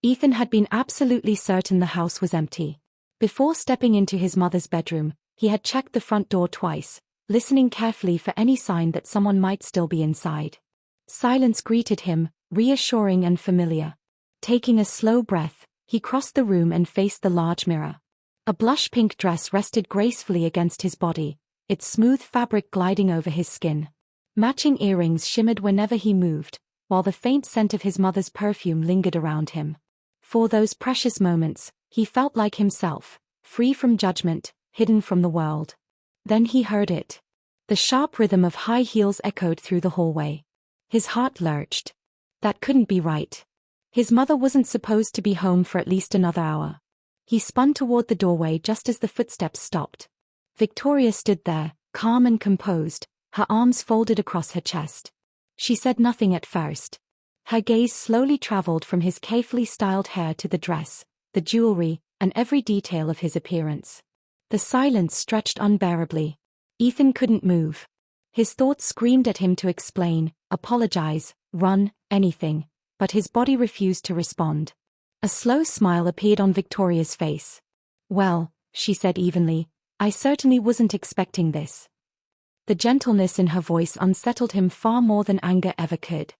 Ethan had been absolutely certain the house was empty. Before stepping into his mother's bedroom, he had checked the front door twice, listening carefully for any sign that someone might still be inside. Silence greeted him, reassuring and familiar. Taking a slow breath, he crossed the room and faced the large mirror. A blush-pink dress rested gracefully against his body, its smooth fabric gliding over his skin. Matching earrings shimmered whenever he moved, while the faint scent of his mother's perfume lingered around him. For those precious moments, he felt like himself, free from judgment, hidden from the world. Then he heard it. The sharp rhythm of high heels echoed through the hallway. His heart lurched. That couldn't be right. His mother wasn't supposed to be home for at least another hour. He spun toward the doorway just as the footsteps stopped. Victoria stood there, calm and composed, her arms folded across her chest. She said nothing at first. Her gaze slowly traveled from his carefully styled hair to the dress, the jewelry, and every detail of his appearance. The silence stretched unbearably. Ethan couldn't move. His thoughts screamed at him to explain, apologize, run, anything, but his body refused to respond. A slow smile appeared on Victoria's face. "Well," she said evenly, "I certainly wasn't expecting this." The gentleness in her voice unsettled him far more than anger ever could.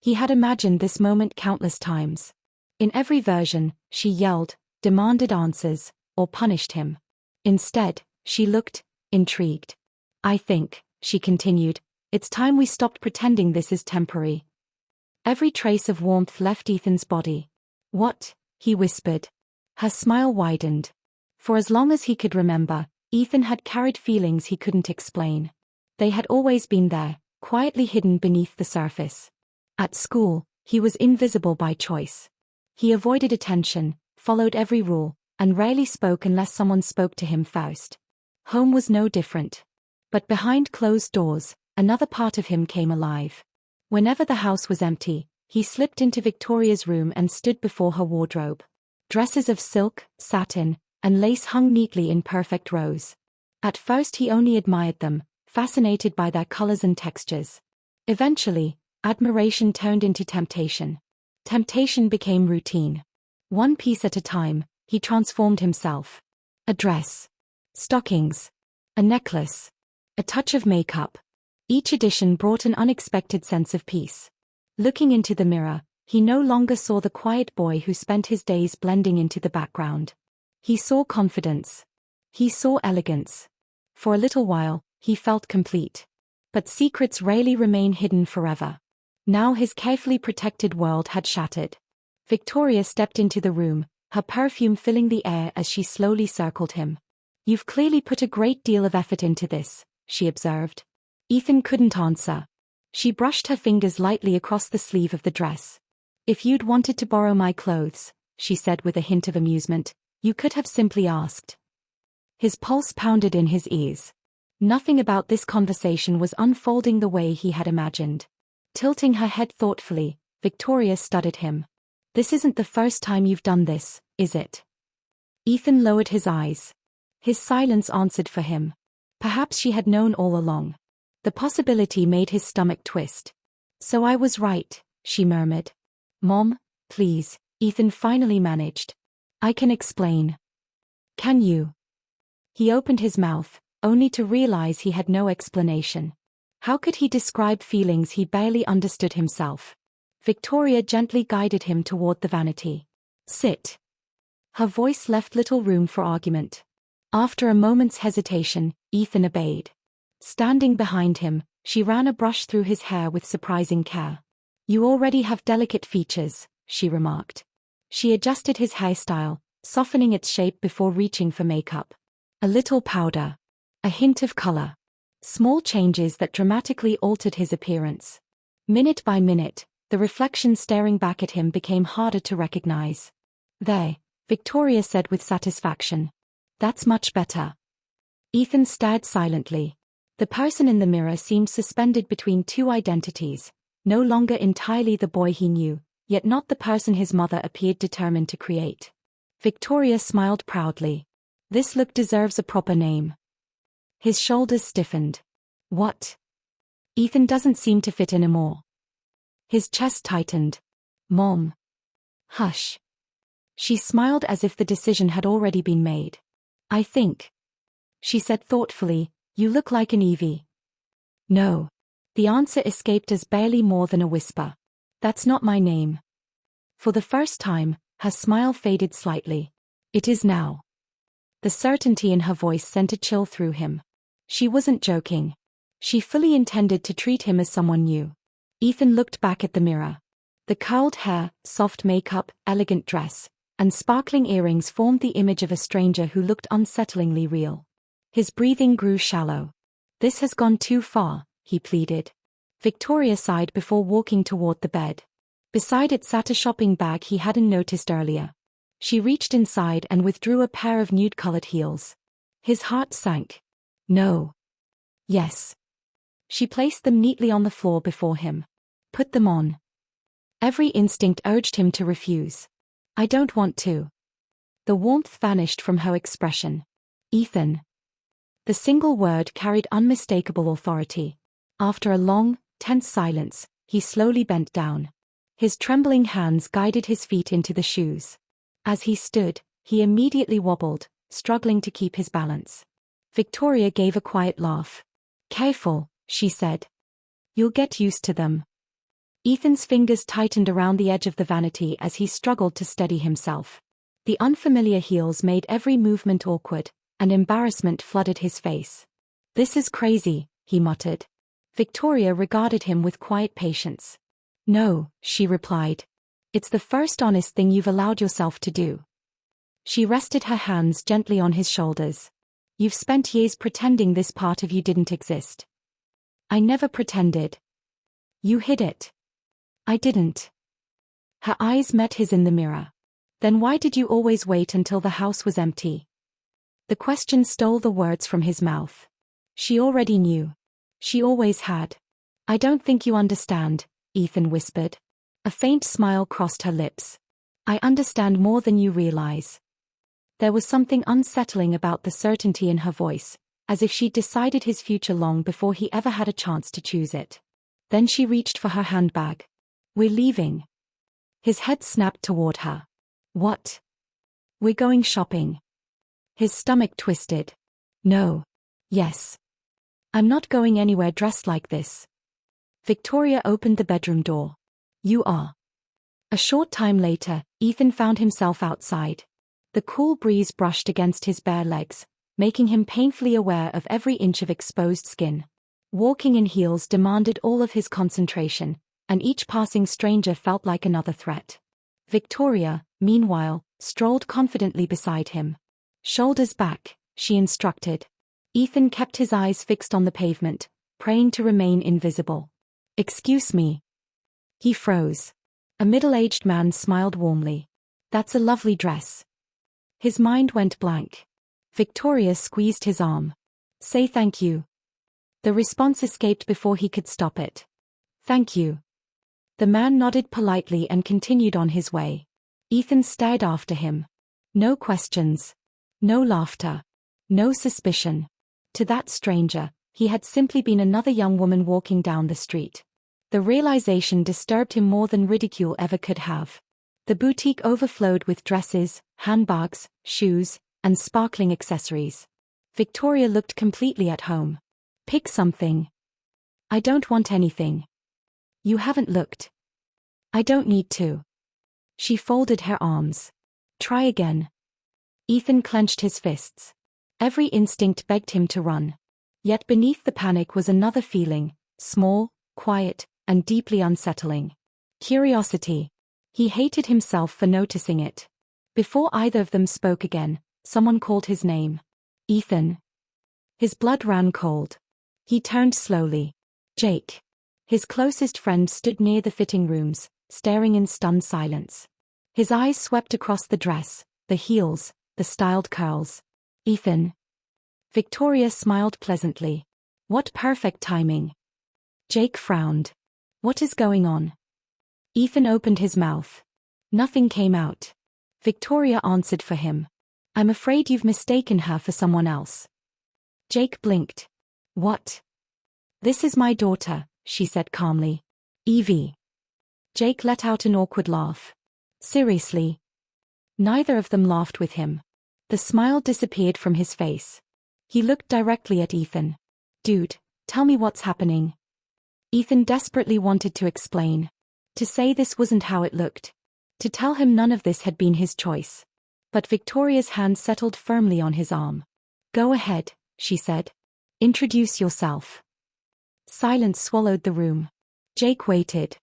He had imagined this moment countless times. In every version, she yelled, demanded answers, or punished him. Instead, she looked intrigued. "I think," she continued, "it's time we stopped pretending this is temporary." Every trace of warmth left Ethan's body. "What?" he whispered. Her smile widened. For as long as he could remember, Ethan had carried feelings he couldn't explain. They had always been there, quietly hidden beneath the surface. At school, he was invisible by choice. He avoided attention, followed every rule, and rarely spoke unless someone spoke to him first. Home was no different. But behind closed doors, another part of him came alive. Whenever the house was empty, he slipped into Victoria's room and stood before her wardrobe. Dresses of silk, satin, and lace hung neatly in perfect rows. At first he only admired them, fascinated by their colors and textures. Eventually, admiration turned into temptation. Temptation became routine. One piece at a time, he transformed himself. A dress. Stockings. A necklace. A touch of makeup. Each addition brought an unexpected sense of peace. Looking into the mirror, he no longer saw the quiet boy who spent his days blending into the background. He saw confidence. He saw elegance. For a little while, he felt complete. But secrets rarely remain hidden forever. Now his carefully protected world had shattered. Victoria stepped into the room, her perfume filling the air as she slowly circled him. "You've clearly put a great deal of effort into this," she observed. Ethan couldn't answer. She brushed her fingers lightly across the sleeve of the dress. "If you'd wanted to borrow my clothes," she said with a hint of amusement, "you could have simply asked." His pulse pounded in his ears. Nothing about this conversation was unfolding the way he had imagined. Tilting her head thoughtfully, Victoria studied him. "This isn't the first time you've done this, is it?" Ethan lowered his eyes. His silence answered for him. Perhaps she had known all along. The possibility made his stomach twist. "So I was right," she murmured. "Mom, please," Ethan finally managed. "I can explain." "Can you?" He opened his mouth, only to realize he had no explanation. How could he describe feelings he barely understood himself? Victoria gently guided him toward the vanity. "Sit." Her voice left little room for argument. After a moment's hesitation, Ethan obeyed. Standing behind him, she ran a brush through his hair with surprising care. "You already have delicate features," she remarked. She adjusted his hairstyle, softening its shape before reaching for makeup. A little powder. A hint of color. Small changes that dramatically altered his appearance. Minute by minute, the reflection staring back at him became harder to recognize. "There," Victoria said with satisfaction. "That's much better." Ethan stared silently. The person in the mirror seemed suspended between two identities, no longer entirely the boy he knew, yet not the person his mother appeared determined to create. Victoria smiled proudly. "This look deserves a proper name." His shoulders stiffened. "What?" "Ethan doesn't seem to fit anymore." His chest tightened. "Mom." "Hush." She smiled as if the decision had already been made. I think, she said thoughtfully, you look like an Evie. No. The answer escaped as barely more than a whisper. That's not my name. For the first time, her smile faded slightly. It is now. The certainty in her voice sent a chill through him. She wasn't joking. She fully intended to treat him as someone new. Ethan looked back at the mirror. The curled hair, soft makeup, elegant dress, and sparkling earrings formed the image of a stranger who looked unsettlingly real. His breathing grew shallow. This has gone too far, he pleaded. Victoria sighed before walking toward the bed. Beside it sat a shopping bag he hadn't noticed earlier. She reached inside and withdrew a pair of nude-colored heels. His heart sank. No. Yes. She placed them neatly on the floor before him. Put them on. Every instinct urged him to refuse. I don't want to. The warmth vanished from her expression. Ethan. The single word carried unmistakable authority. After a long, tense silence, he slowly bent down. His trembling hands guided his feet into the shoes. As he stood, he immediately wobbled, struggling to keep his balance. Victoria gave a quiet laugh. Careful, she said. You'll get used to them. Ethan's fingers tightened around the edge of the vanity as he struggled to steady himself. The unfamiliar heels made every movement awkward, and embarrassment flooded his face. This is crazy, he muttered. Victoria regarded him with quiet patience. No, she replied. It's the first honest thing you've allowed yourself to do. She rested her hands gently on his shoulders. You've spent years pretending this part of you didn't exist. I never pretended. You hid it. I didn't. Her eyes met his in the mirror. Then why did you always wait until the house was empty? The question stole the words from his mouth. She already knew. She always had. I don't think you understand, Ethan whispered. A faint smile crossed her lips. I understand more than you realize. There was something unsettling about the certainty in her voice, as if she'd decided his future long before he ever had a chance to choose it. Then she reached for her handbag. We're leaving. His head snapped toward her. What? We're going shopping. His stomach twisted. No. Yes. I'm not going anywhere dressed like this. Victoria opened the bedroom door. You are. A short time later, Ethan found himself outside. The cool breeze brushed against his bare legs, making him painfully aware of every inch of exposed skin. Walking in heels demanded all of his concentration, and each passing stranger felt like another threat. Victoria, meanwhile, strolled confidently beside him. Shoulders back, she instructed. Ethan kept his eyes fixed on the pavement, praying to remain invisible. Excuse me. He froze. A middle-aged man smiled warmly. That's a lovely dress. His mind went blank. Victoria squeezed his arm. Say thank you. The response escaped before he could stop it. Thank you. The man nodded politely and continued on his way. Ethan stared after him. No questions. No laughter. No suspicion. To that stranger, he had simply been another young woman walking down the street. The realization disturbed him more than ridicule ever could have. The boutique overflowed with dresses, handbags, shoes, and sparkling accessories. Victoria looked completely at home. Pick something. I don't want anything. You haven't looked. I don't need to. She folded her arms. Try again. Ethan clenched his fists. Every instinct begged him to run. Yet beneath the panic was another feeling, small, quiet, and deeply unsettling. Curiosity. He hated himself for noticing it. Before either of them spoke again, someone called his name. Ethan. His blood ran cold. He turned slowly. Jake. His closest friend stood near the fitting rooms, staring in stunned silence. His eyes swept across the dress, the heels, the styled curls. Ethan. Victoria smiled pleasantly. What perfect timing. Jake frowned. What is going on? Ethan opened his mouth. Nothing came out. Victoria answered for him. I'm afraid you've mistaken her for someone else. Jake blinked. What? This is my daughter, she said calmly. Evie. Jake let out an awkward laugh. Seriously? Neither of them laughed with him. The smile disappeared from his face. He looked directly at Ethan. Dude, tell me what's happening. Ethan desperately wanted to explain. To say this wasn't how it looked. To tell him none of this had been his choice. But Victoria's hand settled firmly on his arm. Go ahead, she said. Introduce yourself. Silence swallowed the room. Jake waited.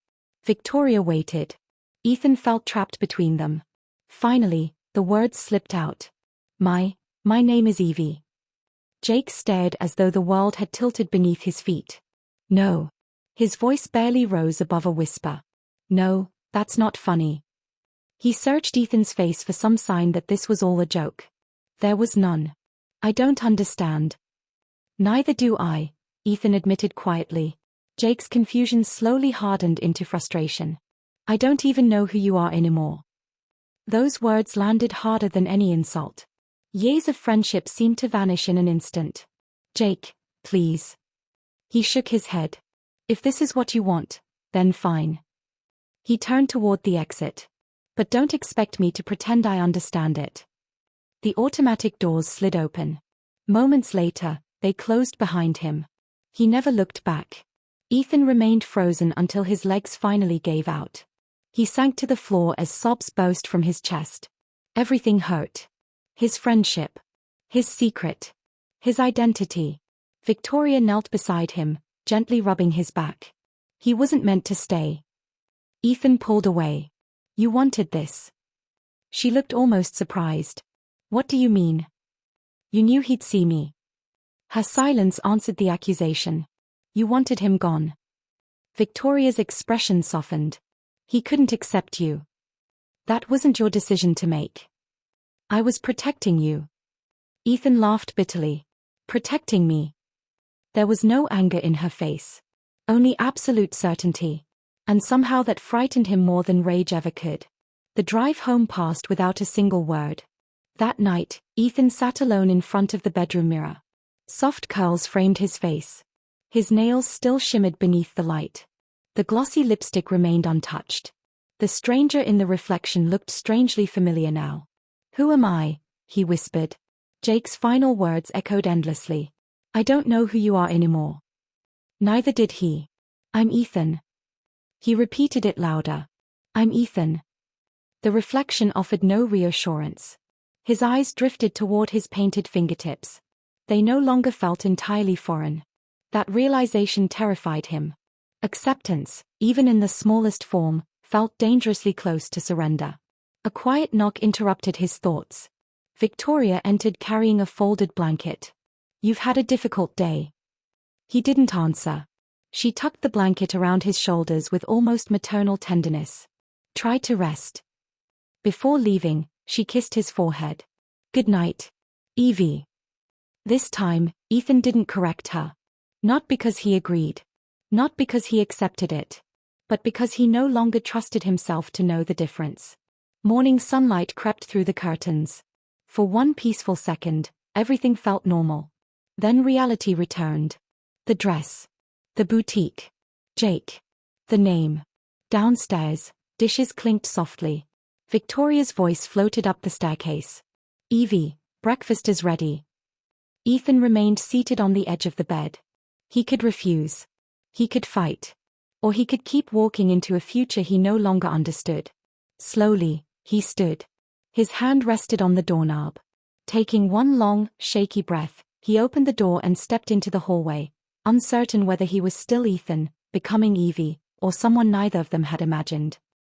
Victoria waited. Ethan felt trapped between them. Finally, the words slipped out. My name is Evie. Jake stared as though the world had tilted beneath his feet. No. His voice barely rose above a whisper. No, that's not funny. He searched Ethan's face for some sign that this was all a joke. There was none. I don't understand. Neither do I, Ethan admitted quietly. Jake's confusion slowly hardened into frustration. I don't even know who you are anymore. Those words landed harder than any insult. Years of friendship seemed to vanish in an instant. Jake, please. He shook his head. If this is what you want, then fine. He turned toward the exit. But don't expect me to pretend I understand it. The automatic doors slid open. Moments later, they closed behind him. He never looked back. Ethan remained frozen until his legs finally gave out. He sank to the floor as sobs burst from his chest. Everything hurt. His friendship. His secret. His identity. Victoria knelt beside him, gently rubbing his back. He wasn't meant to stay. Ethan pulled away. You wanted this. She looked almost surprised. What do you mean? You knew he'd see me. Her silence answered the accusation. You wanted him gone. Victoria's expression softened. He couldn't accept you. That wasn't your decision to make. I was protecting you. Ethan laughed bitterly. Protecting me. There was no anger in her face. Only absolute certainty. And somehow that frightened him more than rage ever could. The drive home passed without a single word. That night, Ethan sat alone in front of the bedroom mirror. Soft curls framed his face. His nails still shimmered beneath the light. The glossy lipstick remained untouched. The stranger in the reflection looked strangely familiar now. Who am I? He whispered. Jake's final words echoed endlessly. I don't know who you are anymore. Neither did he. I'm Ethan. He repeated it louder. I'm Ethan. The reflection offered no reassurance. His eyes drifted toward his painted fingertips. They no longer felt entirely foreign. That realization terrified him. Acceptance, even in the smallest form, felt dangerously close to surrender. A quiet knock interrupted his thoughts. Victoria entered carrying a folded blanket. You've had a difficult day. He didn't answer. She tucked the blanket around his shoulders with almost maternal tenderness. Try to rest. Before leaving, she kissed his forehead. Good night, Evie. This time, Ethan didn't correct her. Not because he agreed. Not because he accepted it. But because he no longer trusted himself to know the difference. Morning sunlight crept through the curtains. For one peaceful second, everything felt normal. Then reality returned. The dress. The boutique. Jake. The name. Downstairs, dishes clinked softly. Victoria's voice floated up the staircase. Evie, breakfast is ready. Ethan remained seated on the edge of the bed. He could refuse. He could fight. Or he could keep walking into a future he no longer understood. Slowly, he stood. His hand rested on the doorknob. Taking one long, shaky breath, he opened the door and stepped into the hallway, uncertain whether he was still Ethan, becoming Evie, or someone neither of them had imagined.